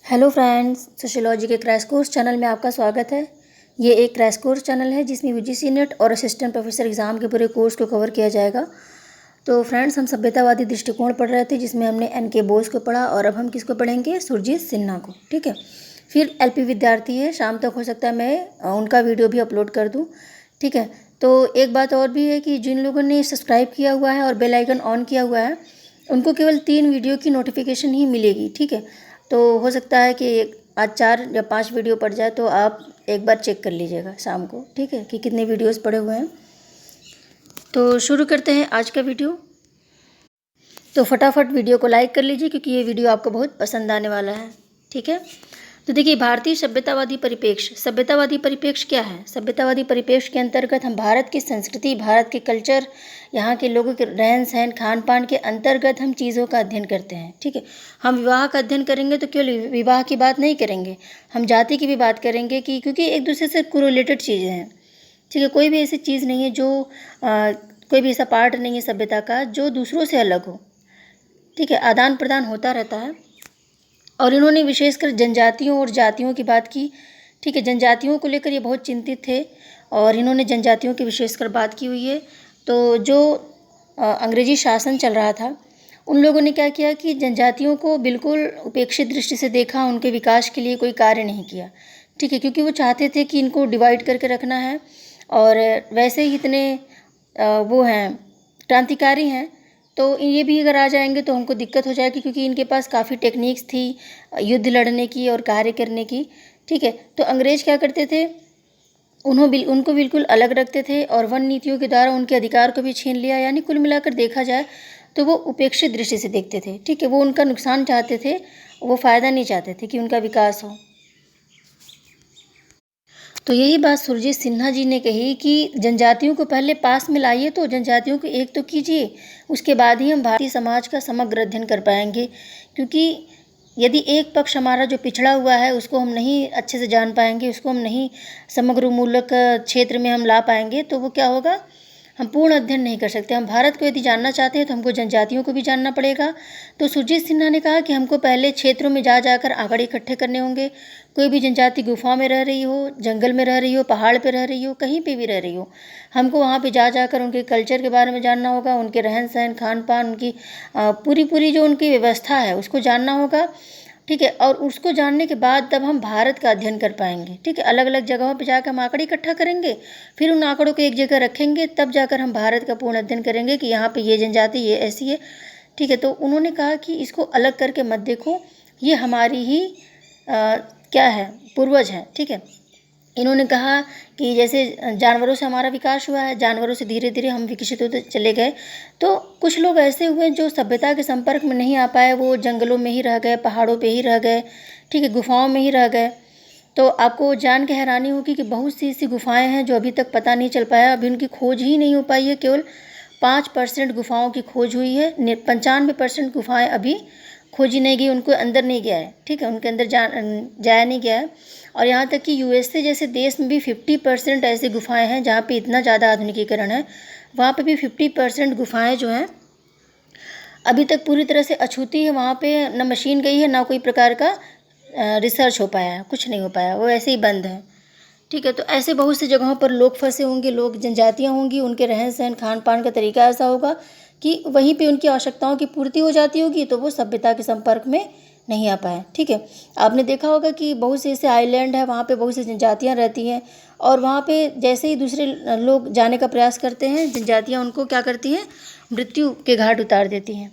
Hello friends, sociology के crash course channel में आपका स्वागत है। ये एक क्रैश कोर्स चैनल है जिसमें यूजीसी नेट और असिस्टेंट प्रोफेसर एग्ज़ाम के पूरे कोर्स को कवर किया जाएगा। तो फ्रेंड्स, हम सभ्यतावादी दृष्टिकोण पढ़ रहे थे जिसमें हमने एन.के. बोस को पढ़ा और अब हम किसको पढ़ेंगे? सुरजीत सिन्हा को। ठीक है। फिर एलपी विद्यार्थी है, शाम तक हो सकता है मैं उनका वीडियो भी अपलोड कर दूँ। ठीक है। तो एक बात और भी है कि जिन लोगों ने सब्सक्राइब किया हुआ है और बेल आइकन ऑन किया हुआ है उनको केवल 3 वीडियो की नोटिफिकेशन ही मिलेगी। ठीक है। तो हो सकता है कि आज 4 या 5 वीडियो पड़ जाए, तो आप एक बार चेक कर लीजिएगा शाम को। ठीक है, कि कितने वीडियोस पड़े हुए हैं। तो शुरू करते हैं आज का वीडियो। तो फटाफट वीडियो को लाइक कर लीजिए क्योंकि ये वीडियो आपको बहुत पसंद आने वाला है। ठीक है। तो देखिए, भारतीय सभ्यतावादी परिप्रेक्ष्य। सभ्यतावादी परिप्रेक्ष्य क्या है? सभ्यतावादी परिप्रेक्ष्य के अंतर्गत हम भारत की संस्कृति, भारत के कल्चर, यहाँ के लोगों के रहन सहन, खान पान के अंतर्गत हम चीज़ों का अध्ययन करते हैं। ठीक है। हम विवाह का अध्ययन करेंगे तो केवल विवाह की बात नहीं करेंगे, हम जाति की भी बात करेंगे कि क्योंकि एक दूसरे से कोरिलेटेड चीज़ें हैं। ठीक है। कोई भी ऐसी चीज़ नहीं है जो कोई भी ऐसा पार्ट नहीं है सभ्यता का जो दूसरों से अलग हो। ठीक है। आदान प्रदान होता रहता है। और इन्होंने विशेषकर जनजातियों और जातियों की बात की। ठीक है। जनजातियों को लेकर ये बहुत चिंतित थे और इन्होंने जनजातियों की विशेषकर बात की हुई है। तो जो अंग्रेजी शासन चल रहा था उन लोगों ने क्या किया कि जनजातियों को बिल्कुल उपेक्षित दृष्टि से देखा, उनके विकास के लिए कोई कार्य नहीं किया। ठीक है। क्योंकि वो चाहते थे कि इनको डिवाइड करके रखना है और वैसे ही इतने वो हैं, क्रांतिकारी हैं, तो ये भी अगर आ जाएंगे तो हमको दिक्कत हो जाएगी क्योंकि इनके पास काफ़ी टेक्निक्स थी युद्ध लड़ने की और कार्य करने की। ठीक है। तो अंग्रेज क्या करते थे, उनको बिल्कुल अलग रखते थे और वन नीतियों के द्वारा उनके अधिकार को भी छीन लिया। यानी कुल मिलाकर देखा जाए तो वो उपेक्षित दृष्टि से देखते थे। ठीक है। वो उनका नुकसान चाहते थे, वो फ़ायदा नहीं चाहते थे कि उनका विकास हो। तो यही बात सुरजीत सिन्हा जी ने कही कि जनजातियों को पहले पास में लाइए, तो जनजातियों को एक तो कीजिए, उसके बाद ही हम भारतीय समाज का समग्र अध्ययन कर पाएंगे। क्योंकि यदि एक पक्ष हमारा जो पिछड़ा हुआ है उसको हम नहीं अच्छे से जान पाएंगे, उसको हम नहीं समग्र मूलक क्षेत्र में हम ला पाएंगे, तो वो क्या होगा, हम पूर्ण अध्ययन नहीं कर सकते। हम भारत को यदि जानना चाहते हैं तो हमको जनजातियों को भी जानना पड़ेगा। तो सुरजीत सिन्हा ने कहा कि हमको पहले क्षेत्रों में जाकर आंकड़े इकट्ठे करने होंगे। कोई भी जनजाति गुफा में रह रही हो, जंगल में रह रही हो, पहाड़ पे रह रही हो, कहीं पे भी रह रही हो, हमको वहाँ पे जाकर उनके कल्चर के बारे में जानना होगा, उनके रहन सहन, खान पान, उनकी पूरी जो उनकी व्यवस्था है उसको जानना होगा। ठीक है। और उसको जानने के बाद तब हम भारत का अध्ययन कर पाएंगे। ठीक है। अलग अलग जगहों पे जाकर हम आंकड़े इकट्ठा करेंगे, फिर उन आंकड़ों को एक जगह रखेंगे, तब जाकर हम भारत का पूर्ण अध्ययन करेंगे कि यहाँ पे ये जनजाति ये ऐसी है। ठीक है। तो उन्होंने कहा कि इसको अलग करके मत देखो, ये हमारी ही क्या है, पूर्वज हैं। ठीक है। इन्होंने कहा कि जैसे जानवरों से हमारा विकास हुआ है, जानवरों से धीरे धीरे हम विकसित होते चले गए, तो कुछ लोग ऐसे हुए जो सभ्यता के संपर्क में नहीं आ पाए, वो जंगलों में ही रह गए, पहाड़ों पे ही रह गए। ठीक है। गुफाओं में ही रह गए। तो आपको जान के हैरानी होगी कि बहुत सी ऐसी गुफाएं हैं जो अभी तक पता नहीं चल पाया, अभी उनकी खोज ही नहीं हो पाई है। केवल 5% गुफाओं की खोज हुई है, 95% गुफाएं अभी खोजी नहीं गई, उनको अंदर नहीं गया है। ठीक है। उनके अंदर जाया नहीं गया है। और यहाँ तक कि यूएसए जैसे देश में भी 50% ऐसी गुफाएं हैं जहाँ पे इतना ज़्यादा आधुनिकीकरण है, वहाँ पे भी 50% गुफाएं जो हैं अभी तक पूरी तरह से अछूती है। वहाँ पे न मशीन गई है, ना कोई प्रकार का रिसर्च हो पाया है, कुछ नहीं हो पाया, वो ऐसे ही बंद है। ठीक है। तो ऐसे बहुत सी जगहों पर लोग फंसे होंगे, लोग जनजातियाँ होंगी, उनके रहन सहन, खान पान का तरीका ऐसा होगा कि वहीं पे उनकी आवश्यकताओं की पूर्ति हो जाती होगी, तो वो सभ्यता के संपर्क में नहीं आ पाए। ठीक है। आपने देखा होगा कि बहुत से ऐसे आइलैंड है, वहाँ पे बहुत सी जनजातियाँ रहती हैं और वहाँ पे जैसे ही दूसरे लोग जाने का प्रयास करते हैं, जनजातियाँ उनको क्या करती हैं, मृत्यु के घाट उतार देती हैं।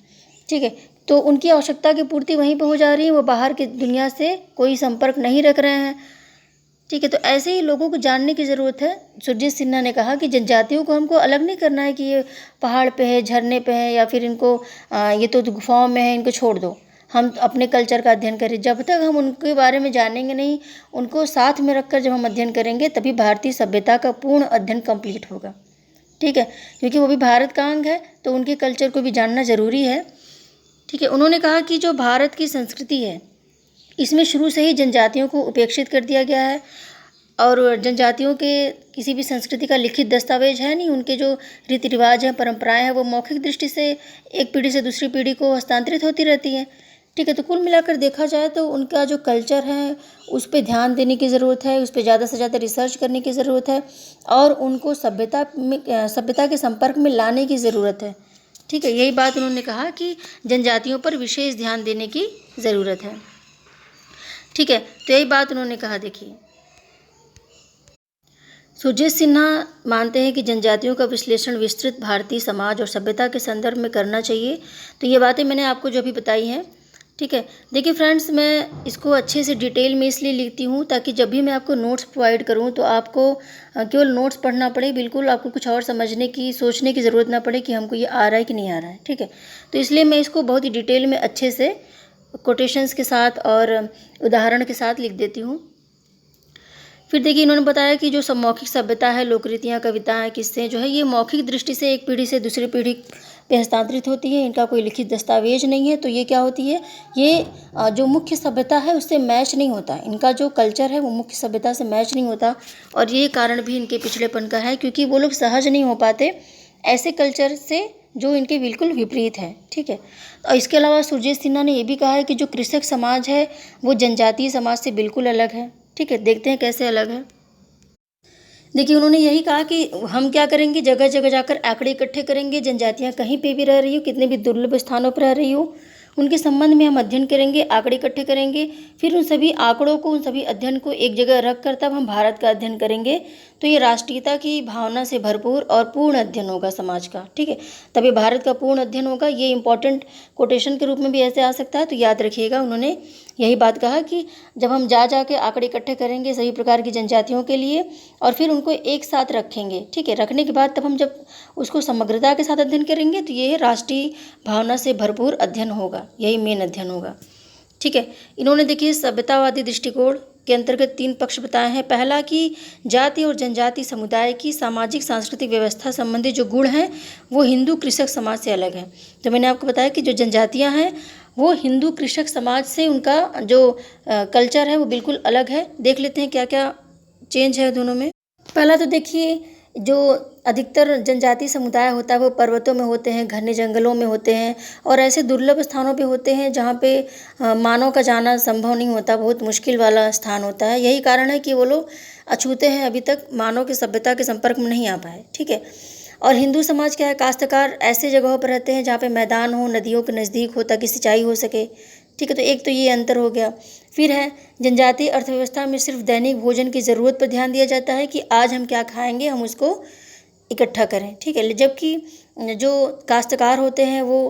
ठीक है। तो उनकी आवश्यकता की पूर्ति वहीं पर हो जा रही है, वो बाहर की दुनिया से कोई संपर्क नहीं रख रहे हैं। ठीक है। तो ऐसे ही लोगों को जानने की ज़रूरत है। सुरजीत सिन्हा ने कहा कि जनजातियों को हमको अलग नहीं करना है कि ये पहाड़ पे है, झरने पे है, या फिर इनको ये तो गुफाओं में है, इनको छोड़ दो, हम अपने कल्चर का अध्ययन करें। जब तक हम उनके बारे में जानेंगे नहीं, उनको साथ में रखकर जब हम अध्ययन करेंगे, तभी भारतीय सभ्यता का पूर्ण अध्ययन कंप्लीट होगा। ठीक है। क्योंकि वो भी भारत का अंग है, तो उनके कल्चर को भी जानना ज़रूरी है। ठीक है। उन्होंने कहा कि जो भारत की संस्कृति है इसमें शुरू से ही जनजातियों को उपेक्षित कर दिया गया है और जनजातियों के किसी भी संस्कृति का लिखित दस्तावेज है नहीं। उनके जो रीति रिवाज हैं, परंपराएं हैं, वो मौखिक दृष्टि से एक पीढ़ी से दूसरी पीढ़ी को हस्तांतरित होती रहती हैं। ठीक है। तो कुल मिलाकर देखा जाए तो उनका जो कल्चर है उस पे ध्यान देने की ज़रूरत है, उस पे ज़्यादा से ज़्यादा रिसर्च करने की ज़रूरत है और उनको सभ्यता के संपर्क में लाने की ज़रूरत है। ठीक है, यही बात उन्होंने कहा कि जनजातियों पर विशेष ध्यान देने की ज़रूरत है। ठीक है, तो यही बात उन्होंने कहा। देखिए, सुरजीत सिन्हा मानते हैं कि जनजातियों का विश्लेषण विस्तृत भारतीय समाज और सभ्यता के संदर्भ में करना चाहिए। तो ये बातें मैंने आपको जो अभी बताई हैं। ठीक है, देखिए फ्रेंड्स, मैं इसको अच्छे से डिटेल में इसलिए लिखती हूँ ताकि जब भी मैं आपको नोट्स प्रोवाइड करूँ तो आपको केवल नोट्स पढ़ना पड़े, बिल्कुल आपको कुछ और समझने की, सोचने की ज़रूरत ना पड़े कि हमको ये आ रहा है कि नहीं आ रहा है। ठीक है, तो इसलिए मैं इसको बहुत ही डिटेल में अच्छे से कोटेशंस के साथ और उदाहरण के साथ लिख देती हूँ। फिर देखिए, इन्होंने बताया कि जो सब मौखिक सभ्यता है, लोकरीतियाँ, कविताएँ, किस्से जो है, ये मौखिक दृष्टि से एक पीढ़ी से दूसरी पीढ़ी पे हस्तांतरित होती है। इनका कोई लिखित दस्तावेज नहीं है। तो ये क्या होती है, ये जो मुख्य सभ्यता है उससे मैच नहीं होता। इनका जो कल्चर है वो मुख्य सभ्यता से मैच नहीं होता और ये कारण भी इनके पिछड़ेपन का है, क्योंकि वो लोग सहज नहीं हो पाते ऐसे कल्चर से जो इनके बिल्कुल विपरीत है। ठीक है, और इसके अलावा सुरजीत सिन्हा ने ये भी कहा है कि जो कृषक समाज है वो जनजातीय समाज से बिल्कुल अलग है। ठीक है, देखते हैं कैसे अलग है। देखिए, उन्होंने यही कहा कि हम क्या करेंगे, जगह जगह जाकर आंकड़े इकट्ठे करेंगे। जनजातियां कहीं पे भी रह रही हो, कितने भी दुर्लभ स्थानों पर रह रही हो, उनके संबंध में हम अध्ययन करेंगे, आंकड़े इकट्ठे करेंगे। फिर उन सभी आंकड़ों को, उन सभी अध्ययन को एक जगह रख कर तब हम भारत का अध्ययन करेंगे। तो ये राष्ट्रीयता की भावना से भरपूर और पूर्ण अध्ययन होगा समाज का। ठीक है, तब ये भारत का पूर्ण अध्ययन होगा। ये इंपॉर्टेंट कोटेशन के रूप में भी ऐसे आ सकता है, तो याद रखिएगा। उन्होंने यही बात कहा कि जब हम जा के आंकड़े इकट्ठे करेंगे सभी प्रकार की जनजातियों के लिए और फिर उनको एक साथ रखेंगे। ठीक है, रखने के बाद तब हम जब उसको समग्रता के साथ अध्ययन करेंगे तो ये राष्ट्रीय भावना से भरपूर अध्ययन होगा, यही मेन अध्ययन होगा। ठीक है, इन्होंने देखिए सभ्यतावादी दृष्टिकोण के अंतर्गत 3 पक्ष बताए हैं। पहला कि जाति और जनजाति समुदाय की सामाजिक सांस्कृतिक व्यवस्था संबंधी जो गुण हैं वो हिंदू कृषक समाज से अलग है। तो मैंने आपको बताया कि जो जनजातियां हैं वो हिंदू कृषक समाज से उनका जो कल्चर है वो बिल्कुल अलग है। देख लेते हैं क्या क्या चेंज है दोनों में। पहला तो देखिए, जो अधिकतर जनजाति समुदाय होता है वो पर्वतों में होते हैं, घने जंगलों में होते हैं और ऐसे दुर्लभ स्थानों पे होते हैं जहाँ पे मानव का जाना संभव नहीं होता, बहुत मुश्किल वाला स्थान होता है। यही कारण है कि वो लोग अछूते हैं, अभी तक मानव की सभ्यता के संपर्क में नहीं आ पाए। ठीक है, और हिंदू समाज क्या है, काश्तकार ऐसे जगहों पर रहते हैं जहाँ पे मैदान हो, नदियों के नज़दीक हो ताकि सिंचाई हो सके। ठीक है, तो एक तो ये अंतर हो गया। फिर है जनजातीय अर्थव्यवस्था में सिर्फ दैनिक भोजन की ज़रूरत पर ध्यान दिया जाता है कि आज हम क्या खाएंगे, हम उसको इकट्ठा करें। ठीक है, जबकि जो काश्तकार होते हैं वो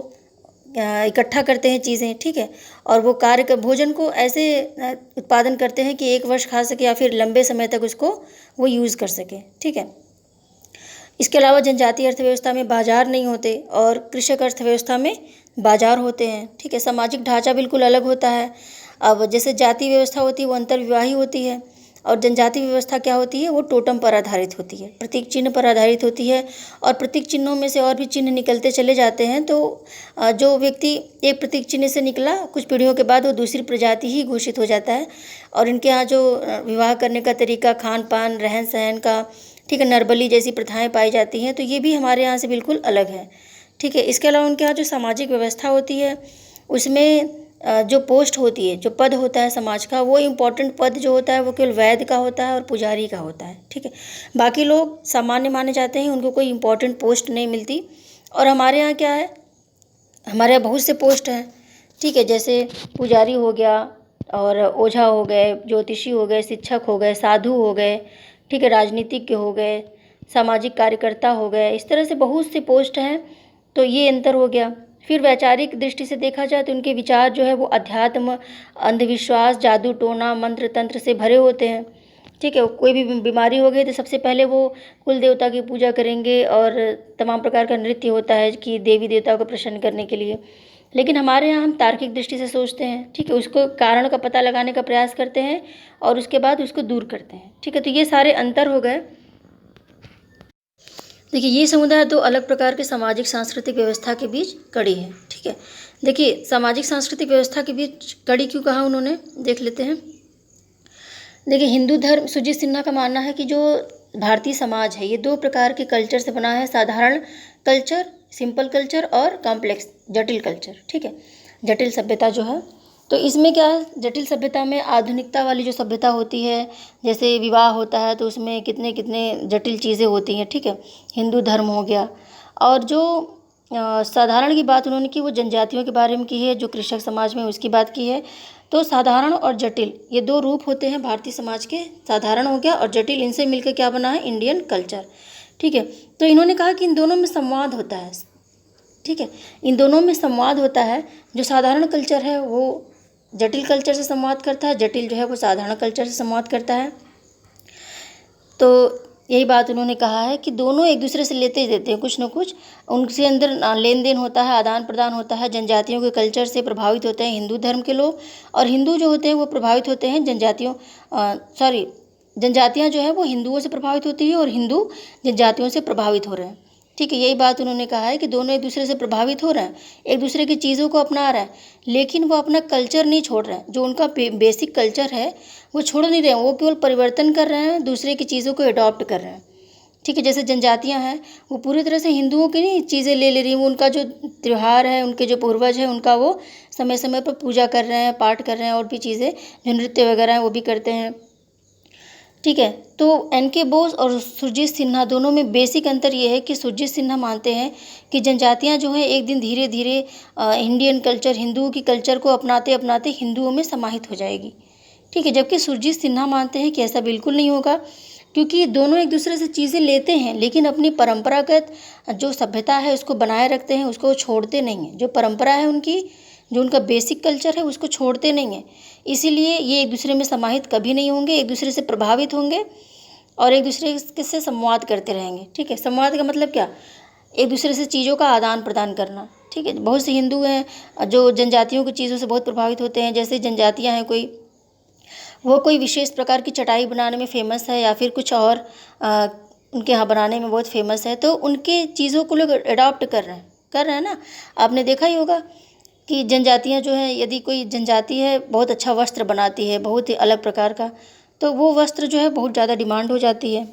इकट्ठा करते हैं चीज़ें। ठीक है, और वो भोजन को ऐसे उत्पादन करते हैं कि 1 वर्ष खा सके या फिर लंबे समय तक उसको वो यूज़ कर सके। ठीक है, इसके अलावा जनजातीय अर्थव्यवस्था में बाजार नहीं होते और कृषक अर्थव्यवस्था में बाजार होते हैं। ठीक है, सामाजिक ढांचा बिल्कुल अलग होता है। अब जैसे जाति व्यवस्था होती है वो अंतर्विवाही होती है और जनजाति व्यवस्था क्या होती है, वो टोटम पर आधारित होती है, प्रतीक चिन्ह पर आधारित होती है और प्रतीक चिन्हों में से और भी चिन्ह निकलते चले जाते हैं। तो जो व्यक्ति एक प्रतीक चिन्ह से निकला, कुछ पीढ़ियों के बाद वो दूसरी प्रजाति ही घोषित हो जाता है। और इनके यहाँ जो विवाह करने का तरीका, खान पान, रहन सहन का, ठीक है, नरबली जैसी प्रथाएं पाई जाती हैं, तो ये भी हमारे यहाँ से बिल्कुल अलग है। ठीक है, इसके अलावा उनके यहाँ जो सामाजिक व्यवस्था होती है उसमें जो पोस्ट होती है, जो पद होता है समाज का, वो इम्पोर्टेंट पद जो होता है वो केवल वैद्य का होता है और पुजारी का होता है। ठीक है, बाकी लोग सामान्य माने जाते हैं, उनको कोई इम्पोर्टेंट पोस्ट नहीं मिलती। और हमारे यहाँ क्या है, हमारे यहाँ बहुत से पोस्ट हैं। ठीक है, जैसे पुजारी हो गया और ओझा हो गए, ज्योतिषी हो गए, शिक्षक हो गए, साधु हो गए, ठीक है, राजनीतिज्ञ हो गए, सामाजिक कार्यकर्ता हो गए, इस तरह से बहुत से पोस्ट हैं। तो ये अंतर हो गया। फिर वैचारिक दृष्टि से देखा जाए तो उनके विचार जो है वो अध्यात्म, अंधविश्वास, जादू टोना, मंत्र तंत्र से भरे होते हैं। ठीक है, कोई भी बीमारी हो गई तो सबसे पहले वो कुल देवता की पूजा करेंगे और तमाम प्रकार का नृत्य होता है कि देवी देवताओं को प्रसन्न करने के लिए। लेकिन हमारे यहाँ हम तार्किक दृष्टि से सोचते हैं। ठीक है, उसको कारण का पता लगाने का प्रयास करते हैं और उसके बाद उसको दूर करते हैं। ठीक है, तो ये सारे अंतर हो गए। देखिए, ये समुदाय 2 अलग प्रकार के सामाजिक सांस्कृतिक व्यवस्था के बीच कड़ी है। ठीक है, देखिए सामाजिक सांस्कृतिक व्यवस्था के बीच कड़ी क्यों कहा उन्होंने, देख लेते हैं। देखिए, हिंदू धर्म, सुरजीत सिन्हा का मानना है कि जो भारतीय समाज है ये 2 प्रकार के कल्चर से बना है, साधारण कल्चर, सिंपल कल्चर और कॉम्प्लेक्स, जटिल कल्चर। ठीक है, जटिल सभ्यता जो है तो इसमें क्या है, जटिल सभ्यता में आधुनिकता वाली जो सभ्यता होती है, जैसे विवाह होता है तो उसमें कितने कितने जटिल चीज़ें होती हैं, ठीक है, हिंदू धर्म हो गया। और जो साधारण की बात उन्होंने की वो जनजातियों के बारे में की है, जो कृषक समाज में उसकी बात की है। तो साधारण और जटिल ये दो रूप होते हैं भारतीय समाज के, साधारण हो गया और जटिल, इनसे मिलकर क्या बना है इंडियन कल्चर, ठीक है। तो इन्होंने कहा कि इन दोनों में संवाद होता है, ठीक है, इन दोनों में संवाद होता है। जो साधारण कल्चर है वो जटिल कल्चर से संवाद करता है, जटिल जो है वो साधारण कल्चर से संवाद करता है। तो यही बात उन्होंने कहा है कि दोनों एक दूसरे से लेते ही देते हैं कुछ न कुछ, उनसे अंदर लेन देन होता है, आदान प्रदान होता है। जनजातियों के कल्चर से प्रभावित होते हैं हिंदू धर्म के लोग, और हिंदू जो होते हैं वो प्रभावित होते हैं जनजातियाँ जो है वो हिंदुओं से प्रभावित होती है, और हिंदू जनजातियों से प्रभावित हो रहे हैं, ठीक है। यही बात उन्होंने कहा है कि दोनों एक दूसरे से प्रभावित हो रहे हैं, एक दूसरे की चीज़ों को अपना रहे हैं, लेकिन वो अपना कल्चर नहीं छोड़ रहे हैं। जो उनका बेसिक कल्चर है वो छोड़ नहीं रहे हैं, वो केवल परिवर्तन कर रहे हैं, दूसरे की चीज़ों को अडॉप्ट कर रहे हैं, ठीक है। जैसे जनजातियां हैं वो पूरी तरह से हिंदुओं की नहीं चीज़ें ले रही हैं, वो उनका जो त्यौहार है, उनके जो पूर्वज हैं उनका वो समय समय पर पूजा कर रहे हैं, पाठ कर रहे हैं, और भी चीज़ें जो नृत्य वगैरह हैं वो भी करते हैं, ठीक है। तो एन.के. बोस और सुरजीत सिन्हा दोनों में बेसिक अंतर ये है कि सुरजीत सिन्हा मानते हैं कि जनजातियां जो हैं एक दिन धीरे धीरे इंडियन कल्चर, हिंदुओं की कल्चर को अपनाते अपनाते हिंदुओं में समाहित हो जाएगी, ठीक है। जबकि सुरजीत सिन्हा मानते हैं कि ऐसा बिल्कुल नहीं होगा, क्योंकि दोनों एक दूसरे से चीज़ें लेते हैं लेकिन अपनी परंपरागत जो सभ्यता है उसको बनाए रखते हैं, उसको छोड़ते नहीं हैं। जो परंपरा है उनकी, जो उनका बेसिक कल्चर है उसको छोड़ते नहीं हैं। इसीलिए ये एक दूसरे में समाहित कभी नहीं होंगे, एक दूसरे से प्रभावित होंगे और एक दूसरे से संवाद करते रहेंगे, ठीक है। संवाद का मतलब क्या, एक दूसरे से चीज़ों का आदान प्रदान करना, ठीक है। बहुत से हिंदू हैं जो जनजातियों की चीज़ों से बहुत प्रभावित होते हैं। जैसे जनजातियाँ हैं वो कोई विशेष प्रकार की चटाई बनाने में फ़ेमस है, या फिर कुछ और उनके यहाँ बनाने में बहुत फेमस है, तो उनके चीज़ों को लोग अडॉप्ट कर रहे हैं ना। आपने देखा ही होगा कि जनजातियाँ जो हैं, यदि कोई जनजाति है बहुत अच्छा वस्त्र बनाती है, बहुत ही अलग प्रकार का, तो वो वस्त्र जो है बहुत ज़्यादा डिमांड हो जाती है।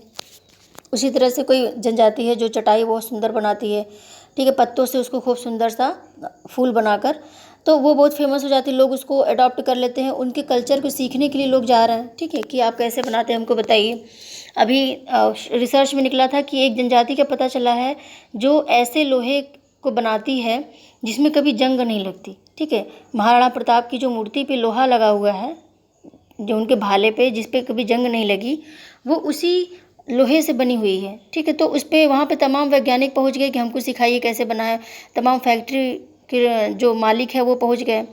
उसी तरह से कोई जनजाति है जो चटाई बहुत सुंदर बनाती है, ठीक है, पत्तों से उसको खूब सुंदर सा फूल बनाकर, तो वो बहुत फेमस हो जाती है, लोग उसको अडॉप्ट कर लेते हैं, उनके कल्चर को सीखने के लिए लोग जा रहे हैं, ठीक है, कि आप कैसे बनाते हैं हमको बताइए। अभी रिसर्च में निकला था कि एक जनजाति का पता चला है जो ऐसे लोहे को बनाती है जिसमें कभी जंग नहीं लगती, ठीक है। महाराणा प्रताप की जो मूर्ति पे लोहा लगा हुआ है, जो उनके भाले पे जिस पे कभी जंग नहीं लगी, वो उसी लोहे से बनी हुई है, ठीक है। तो उस पर वहाँ पे तमाम वैज्ञानिक पहुँच गए कि हमको सिखाइए कैसे बना है, तमाम फैक्ट्री के जो मालिक है वो पहुँच गए,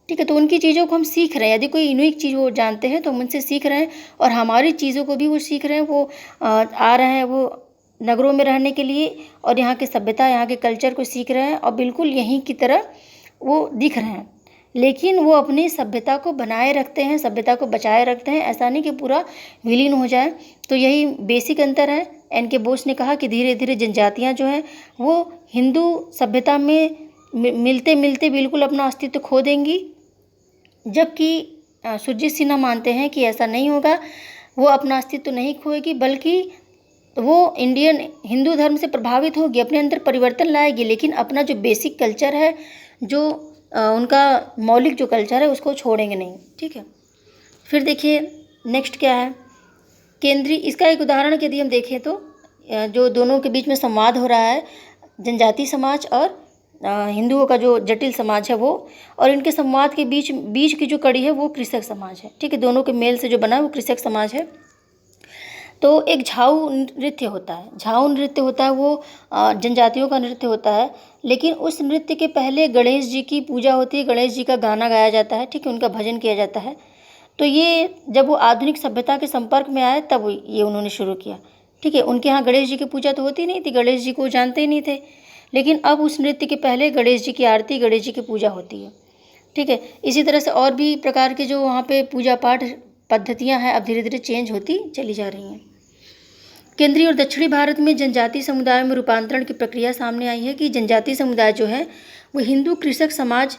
ठीक है। तो उनकी चीज़ों को हम सीख रहे हैं, यदि कोई यूनिक चीज़ वो जानते हैं तो हम उनसे सीख रहे हैं, और हमारी चीज़ों को भी वो सीख रहे हैं। वो आ रहे हैं वो नगरों में रहने के लिए, और यहाँ की सभ्यता, यहाँ के कल्चर को सीख रहे हैं, और बिल्कुल यहीं की तरह वो दिख रहे हैं, लेकिन वो अपनी सभ्यता को बनाए रखते हैं, सभ्यता को बचाए रखते हैं, ऐसा नहीं कि पूरा विलीन हो जाए। तो यही बेसिक अंतर है। एन.के. बोस ने कहा कि धीरे धीरे जनजातियाँ जो हैं वो हिंदू सभ्यता में मिलते मिलते बिल्कुल अपना अस्तित्व खो देंगी, जबकि सुरजीत सिन्हा मानते हैं कि ऐसा नहीं होगा, वो अपना अस्तित्व नहीं खोएगी, बल्कि वो इंडियन हिंदू धर्म से प्रभावित होगी, अपने अंदर परिवर्तन लाएगी, लेकिन अपना जो बेसिक कल्चर है, जो उनका मौलिक जो कल्चर है उसको छोड़ेंगे नहीं, ठीक है। फिर देखिए नेक्स्ट क्या है, केंद्रीय, इसका एक उदाहरण यदि हम देखें तो जो दोनों के बीच में संवाद हो रहा है, जनजाति समाज और हिंदुओं का जो जटिल समाज है वो, और इनके संवाद के बीच की जो कड़ी है वो कृषक समाज है, ठीक है। दोनों के मेल से जो बना है वो कृषक समाज है। तो एक झाऊ नृत्य होता है, झाऊ नृत्य होता है, वो जनजातियों का नृत्य होता है, लेकिन उस नृत्य के पहले गणेश जी की पूजा होती है, गणेश जी का गाना गाया जाता है, ठीक है, उनका भजन किया जाता है। तो ये जब वो आधुनिक सभ्यता के संपर्क में आए तब ये उन्होंने शुरू किया, ठीक है। उनके यहाँ गणेश जी की पूजा तो होती नहीं थी, गणेश जी को जानते ही नहीं थे, लेकिन अब उस नृत्य के पहले गणेश जी की आरती, गणेश जी की पूजा होती है, ठीक है। इसी तरह से और भी प्रकार के जो वहाँ पे पूजा पाठ पद्धतियाँ हैं अब धीरे धीरे चेंज होती चली जा रही हैं। केंद्रीय और दक्षिणी भारत में जनजाति समुदाय में रूपांतरण की प्रक्रिया सामने आई है कि जनजाति समुदाय जो है वो हिंदू कृषक समाज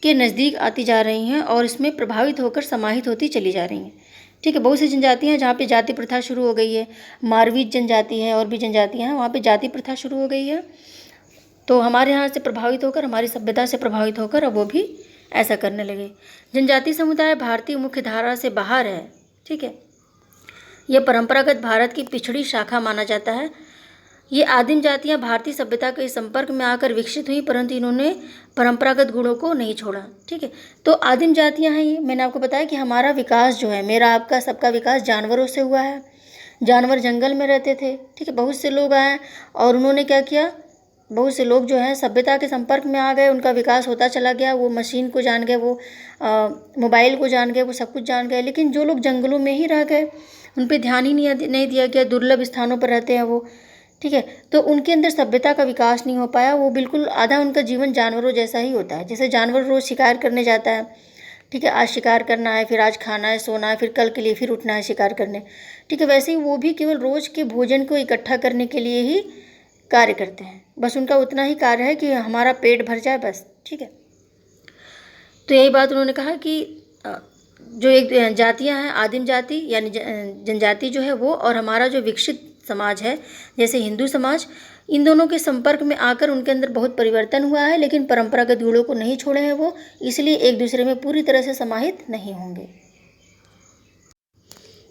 के नज़दीक आती जा रही हैं और इसमें प्रभावित होकर समाहित होती चली जा रही हैं, ठीक है। बहुत सी जनजातियाँ हैं जहाँ पे जाति प्रथा शुरू हो गई है, मारवीज जनजाति है और भी जनजातियाँ हैं, वहाँ पे जाति प्रथा शुरू हो गई है। तो हमारे यहाँ से प्रभावित होकर, हमारी सभ्यता से प्रभावित होकर अब वो भी ऐसा करने लगे। जनजातीय समुदाय भारतीय मुख्य धारा से बाहर है, ठीक है। यह परंपरागत भारत की पिछड़ी शाखा माना जाता है। ये आदिम जातियां भारतीय सभ्यता के संपर्क में आकर विकसित हुई, परंतु इन्होंने परंपरागत गुणों को नहीं छोड़ा, ठीक है। तो आदिम जातियां हैं ये। मैंने आपको बताया कि हमारा विकास जो है, मेरा आपका सबका विकास जानवरों से हुआ है। जानवर जंगल में रहते थे, ठीक है। बहुत से लोग आए और उन्होंने क्या किया, बहुत से लोग जो हैं सभ्यता के संपर्क में आ गए, उनका विकास होता चला गया। वो मशीन को जान गए, वो मोबाइल को जान गए, वो सब कुछ जान गए। लेकिन जो लोग जंगलों में ही रह गए, उन पर ध्यान ही नहीं दिया गया, दुर्लभ स्थानों पर रहते हैं वो, ठीक है। तो उनके अंदर सभ्यता का विकास नहीं हो पाया। वो बिल्कुल आधा उनका जीवन जानवरों जैसा ही होता है। जैसे जानवर रोज़ शिकार करने जाता है, ठीक है, आज शिकार करना है, फिर आज खाना है, सोना है, फिर कल के लिए फिर उठना है शिकार करने, ठीक है। वैसे ही वो भी केवल रोज़ के भोजन को इकट्ठा करने के लिए ही कार्य करते हैं। बस उनका उतना ही कार्य है कि हमारा पेट भर जाए, बस, ठीक है। तो यही बात उन्होंने कहा कि जो एक जातियां हैं, आदिम जाति यानी जनजाति जो है वो, और हमारा जो विकसित समाज है जैसे हिंदू समाज, इन दोनों के संपर्क में आकर उनके अंदर बहुत परिवर्तन हुआ है, लेकिन परंपरागत गुणों को नहीं छोड़े हैं वो, इसलिए एक दूसरे में पूरी तरह से समाहित नहीं होंगे,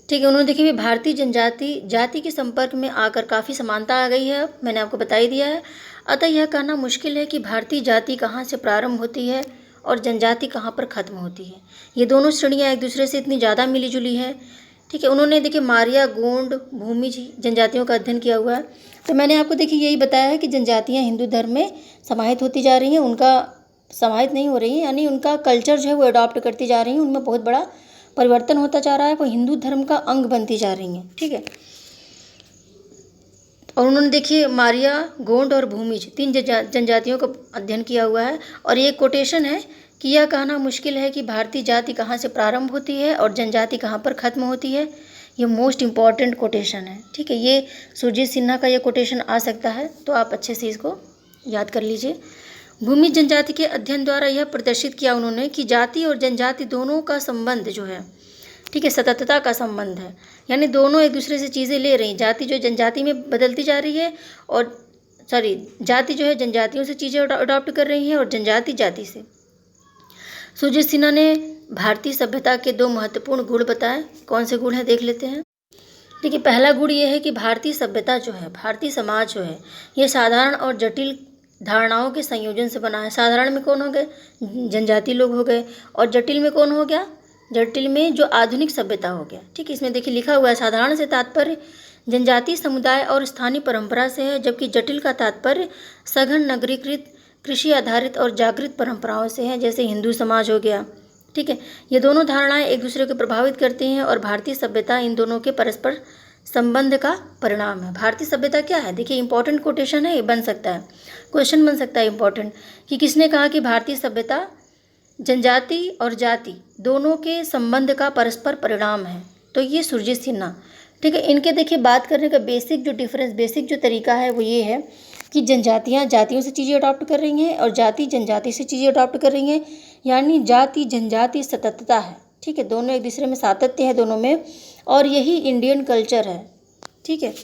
ठीक है। उन्होंने देखिए भारतीय जनजाति जाति के संपर्क में आकर काफ़ी समानता आ गई है, मैंने आपको बता ही दिया है। अतः यह कहना मुश्किल है कि भारतीय जाति कहाँ से प्रारंभ होती है और जनजाति कहाँ पर ख़त्म होती है। ये दोनों श्रेणियाँ एक दूसरे से इतनी ज़्यादा मिली जुली है, ठीक है। उन्होंने देखिए मारिया, गोंड, भूमिज जनजातियों का अध्ययन किया हुआ है। तो मैंने आपको देखिए यही बताया है कि जनजातियाँ हिंदू धर्म में समाहित होती जा रही हैं, उनका समाहित नहीं हो रही हैं, यानी उनका कल्चर जो है वो अडॉप्ट करती जा रही हैं, उनमें बहुत बड़ा परिवर्तन होता जा रहा है, वो हिंदू धर्म का अंग बनती जा रही हैं, ठीक है। और उन्होंने देखिए मारिया, गोंड और भूमिज 3 जनजातियों का अध्ययन किया हुआ है। और ये कोटेशन है कि यह कहना मुश्किल है कि भारतीय जाति कहाँ से प्रारंभ होती है और जनजाति कहाँ पर ख़त्म होती है। ये मोस्ट इम्पॉर्टेंट कोटेशन है, ठीक है। ये सुरजीत सिन्हा का ये कोटेशन आ सकता है, तो आप अच्छे से इसको याद कर लीजिए। भूमि जनजाति के अध्ययन द्वारा यह प्रदर्शित किया उन्होंने कि जाति और जनजाति दोनों का संबंध जो है, ठीक है, सततता का संबंध है, यानी दोनों एक दूसरे से चीज़ें ले रही। जाति जो जनजाति में बदलती जा रही है, और जाति जो है जनजातियों से चीज़ें अडॉप्ट कर रही है, और जनजाति जाति से। सुरजीत सिन्हा ने भारतीय सभ्यता के 2 महत्वपूर्ण गुण बताए। कौन से गुण हैं देख लेते हैं। देखिए पहला गुण ये है कि भारतीय सभ्यता जो है, भारतीय समाज जो है, ये साधारण और जटिल धारणाओं के संयोजन से बना है। साधारण में कौन हो गए, जनजाति लोग हो गए, और जटिल में कौन हो गया, जटिल में जो आधुनिक सभ्यता हो गया, ठीक है। इसमें देखिए लिखा हुआ है साधारण से तात्पर्य जनजातीय समुदाय और स्थानीय परंपरा से है, जबकि जटिल का तात्पर्य सघन नगरीकृत कृषि आधारित और जागृत परंपराओं से है, जैसे हिंदू समाज हो गया, ठीक है। ये दोनों धारणाएं एक दूसरे को प्रभावित करती हैं, और भारतीय सभ्यता इन दोनों के परस्पर संबंध का परिणाम है। भारतीय सभ्यता क्या है, देखिए इंपॉर्टेंट कोटेशन है, ये बन सकता है, क्वेश्चन बन सकता है इंपॉर्टेंट, कि किसने कहा कि भारतीय सभ्यता जनजाति और जाति दोनों के संबंध का परस्पर परिणाम है। तो ये सुरजीत सिन्हा, ठीक है। इनके देखिए बात करने का बेसिक जो डिफरेंस, बेसिक जो तरीका है वो ये है कि जनजातियाँ जातियों से चीज़ें अडॉप्ट कर रही हैं और जाति जनजाति से चीज़ें अडॉप्ट कर रही हैं, यानी जाति जनजाति सततता है, ठीक है। दोनों एक दूसरे में सातत्य है दोनों में, और यही इंडियन कल्चर है, ठीक है।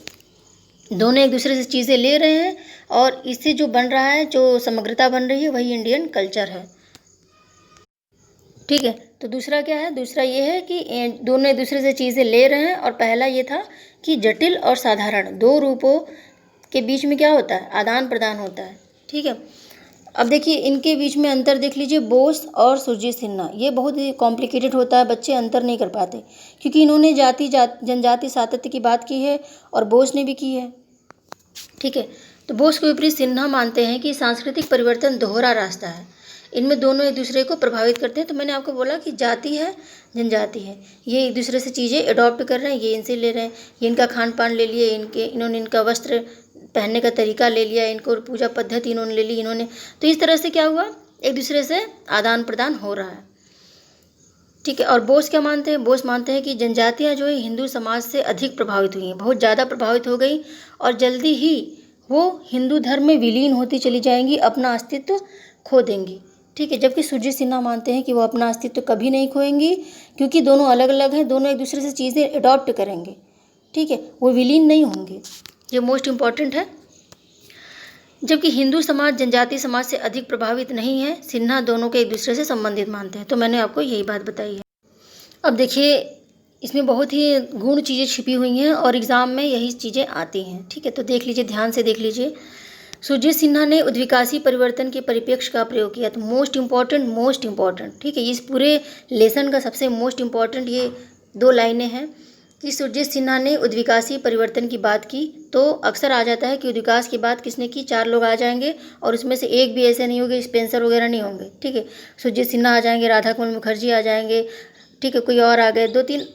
दोनों एक दूसरे से चीज़ें ले रहे हैं, और इससे जो बन रहा है, जो समग्रता बन रही है, वही इंडियन कल्चर है, ठीक है। तो दूसरा क्या है, दूसरा ये है कि दोनों एक दूसरे से चीज़ें ले रहे हैं, और पहला ये था कि जटिल और साधारण 2 रूपों के बीच में क्या होता है, आदान प्रदान होता है, ठीक है। अब देखिए इनके बीच में अंतर देख लीजिए, बोस और सुरजीत सिन्हा, ये बहुत ही कॉम्प्लिकेटेड होता है, बच्चे अंतर नहीं कर पाते, क्योंकि इन्होंने जनजाति सातत्य की बात की है और बोस ने भी की है, ठीक है। तो बोस के विपरीत सिन्हा मानते हैं कि सांस्कृतिक परिवर्तन दोहरा रास्ता है, इनमें दोनों एक दूसरे को प्रभावित करते हैं। तो मैंने आपको बोला कि जाति है जनजाति है, ये एक दूसरे से चीज़ें अडॉप्ट कर रहे हैं, ये इनसे ले रहे हैं, ये इनका खान पान ले लिए, इन्होंने इनका वस्त्र पहनने का तरीका ले लिया, इनको पूजा पद्धति इन्होंने ले ली, इन्होंने, तो इस तरह से क्या हुआ, एक दूसरे से आदान प्रदान हो रहा है, ठीक है। और बोस क्या मानते हैं, बोस मानते हैं कि जनजातियाँ जो है हिंदू समाज से अधिक प्रभावित हुई हैं, बहुत ज़्यादा प्रभावित हो गई, और जल्दी ही वो हिंदू धर्म में विलीन होती चली जाएंगी, अपना अस्तित्व खो देंगी, ठीक है। जबकि सुरजीत सिन्हा मानते हैं कि वो अपना अस्तित्व कभी नहीं खोएंगी, क्योंकि दोनों अलग अलग हैं, दोनों एक दूसरे से चीज़ें अडॉप्ट करेंगे, ठीक है, वो विलीन नहीं होंगे। ये मोस्ट इम्पॉर्टेंट है। जबकि हिंदू समाज जनजातीय समाज से अधिक प्रभावित नहीं है। सिन्हा दोनों को एक दूसरे से संबंधित मानते हैं। तो मैंने आपको यही बात बताई है। अब देखिए, इसमें बहुत ही गूढ़ चीज़ें छिपी हुई हैं और एग्ज़ाम में यही चीज़ें आती हैं। ठीक है, तो देख लीजिए, ध्यान से देख लीजिए। सुरजीत सिन्हा ने उद्विकासी परिवर्तन के परिप्रेक्ष्य का प्रयोग किया। तो मोस्ट इम्पॉर्टेंट, ठीक है, इस पूरे लेसन का सबसे मोस्ट इम्पॉर्टेंट ये 2 लाइनें हैं कि सुरजीत सिन्हा ने उद्विकासी परिवर्तन की बात की। तो अक्सर आ जाता है कि उद्विकास की बात किसने की, 4 लोग आ जाएंगे और उसमें से एक भी ऐसे नहीं होंगे, स्पेंसर वगैरह नहीं होंगे। ठीक है, सुरजीत सिन्हा आ जाएंगे, राधा कमल मुखर्जी आ जाएंगे, ठीक है, कोई और आ गए 2-3।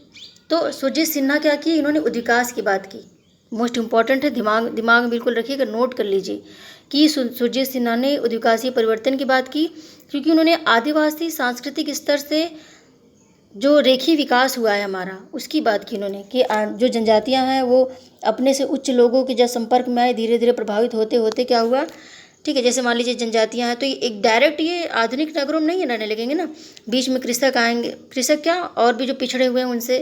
तो सुरजीत सिन्हा क्या किए, इन्होंने उद्विकास की बात की। मोस्ट इम्पॉर्टेंट है, दिमाग में बिल्कुल रखिएगा, नोट कर लीजिए कि सुरजीत सिन्हा ने उद्विकासीय परिवर्तन की बात की, क्योंकि उन्होंने आदिवासी सांस्कृतिक स्तर से जो रेखीय विकास हुआ है हमारा, उसकी बात की उन्होंने कि जो जनजातियां हैं वो अपने से उच्च लोगों के जब संपर्क में आए, धीरे धीरे प्रभावित होते होते क्या हुआ, ठीक है, जैसे मान लीजिए जनजातियां हैं तो एक डायरेक्ट ये आधुनिक नगरों में नहीं रहने लगेंगे ना, बीच में कृषक आएंगे, कृषक क्या और भी जो पिछड़े हुए हैं उनसे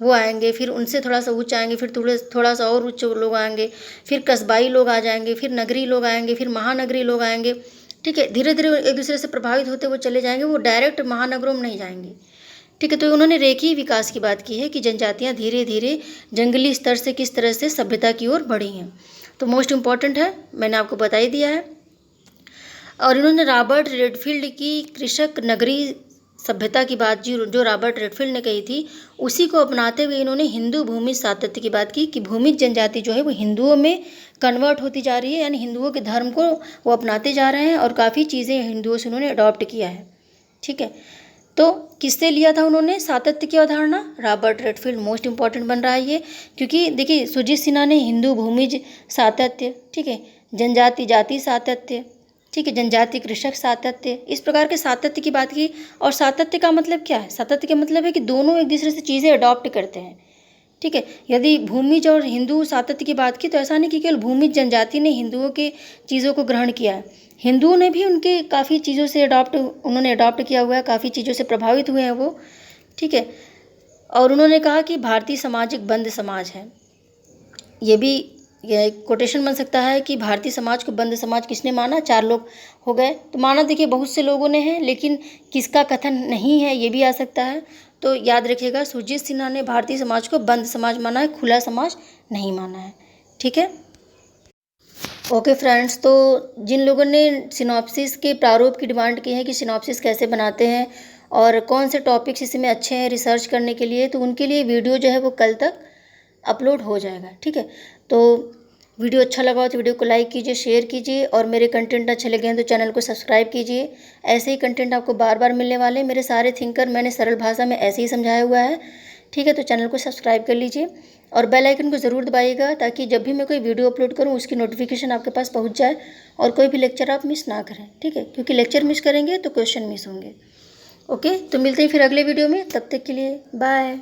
वो आएंगे, फिर उनसे थोड़ा सा उच्च आएंगे, फिर थोड़ा सा और उच्च लोग आएंगे, फिर कस्बाई लोग आ जाएंगे, फिर नगरी लोग आएंगे, फिर महानगरी लोग आएंगे। ठीक है, धीरे धीरे एक दूसरे से प्रभावित होते वो चले जाएंगे, वो डायरेक्ट महानगरों में नहीं जाएंगे। ठीक है, तो उन्होंने रेखीय विकास की बात की है कि जनजातियां धीरे धीरे जंगली स्तर से किस तरह से सभ्यता की ओर बढ़ी हैं। तो मोस्ट इम्पॉर्टेंट है, मैंने आपको बता ही दिया है। और इन्होंने रॉबर्ट रेडफील्ड की कृषक नगरी सभ्यता की बात जो रॉबर्ट रेडफील्ड ने कही थी, उसी को अपनाते हुए इन्होंने हिंदू भूमि सातत्य की बात की कि भूमिज जनजाति जो है वो हिंदुओं में कन्वर्ट होती जा रही है, यानी हिंदुओं के धर्म को वो अपनाते जा रहे हैं और काफ़ी चीज़ें हिंदुओं से उन्होंने अडॉप्ट किया है। ठीक है, तो किससे लिया था उन्होंने सातत्य की अवधारणा, रॉबर्ट रेडफील्ड। मोस्ट इंपॉर्टेंट बन रहा है ये, क्योंकि देखिए सुरजीत सिन्हा ने हिंदू भूमिज सातत्य, ठीक है, जनजाति जाति सातत्य, ठीक है, जनजाति कृषक सातत्य, इस प्रकार के सातत्य की बात की। और सातत्य का मतलब क्या है, सातत्य का मतलब है कि दोनों एक दूसरे से चीज़ें अडॉप्ट करते हैं। ठीक है, यदि भूमिज और हिंदू सातत्य की बात की तो ऐसा नहीं कि केवल भूमिज जनजाति ने हिंदुओं के चीज़ों को ग्रहण किया है, हिंदुओं ने भी उनके काफ़ी चीज़ों से उन्होंने अडॉप्ट किया हुआ है, काफ़ी चीज़ों से प्रभावित हुए हैं वो। ठीक है, और उन्होंने कहा कि भारतीय समाज एक बंद समाज है। यह एक कोटेशन बन सकता है कि भारतीय समाज को बंद समाज किसने माना, 4 लोग हो गए। तो माना देखिए बहुत से लोगों ने है, लेकिन किसका कथन नहीं है ये भी आ सकता है। तो याद रखिएगा, सुरजीत सिन्हा ने भारतीय समाज को बंद समाज माना है, खुला समाज नहीं माना है। ठीक है, ओके फ्रेंड्स, तो जिन लोगों ने सिनॉप्सिस के प्रारूप की डिमांड की है कि सिनॉप्सिस कैसे बनाते हैं और कौन से टॉपिक्स इसमें अच्छे हैं रिसर्च करने के लिए, तो उनके लिए वीडियो जो है वो कल तक अपलोड हो जाएगा। ठीक है, तो वीडियो अच्छा लगा हो तो वीडियो को लाइक कीजिए, शेयर कीजिए, और मेरे कंटेंट अच्छे लगे हैं तो चैनल को सब्सक्राइब कीजिए। ऐसे ही कंटेंट आपको बार बार मिलने वाले हैं। मेरे सारे थिंकर मैंने सरल भाषा में ऐसे ही समझाया हुआ है। ठीक है, तो चैनल को सब्सक्राइब कर लीजिए और बेल आइकन को ज़रूर दबाइएगा, ताकि जब भी मैं कोई वीडियो अपलोड करूँ उसकी नोटिफिकेशन आपके पास पहुँच जाए और कोई भी लेक्चर आप मिस ना करें। ठीक है, क्योंकि लेक्चर मिस करेंगे तो क्वेश्चन मिस होंगे। ओके, तो मिलते हैं फिर अगले वीडियो में, तब तक के लिए बाय।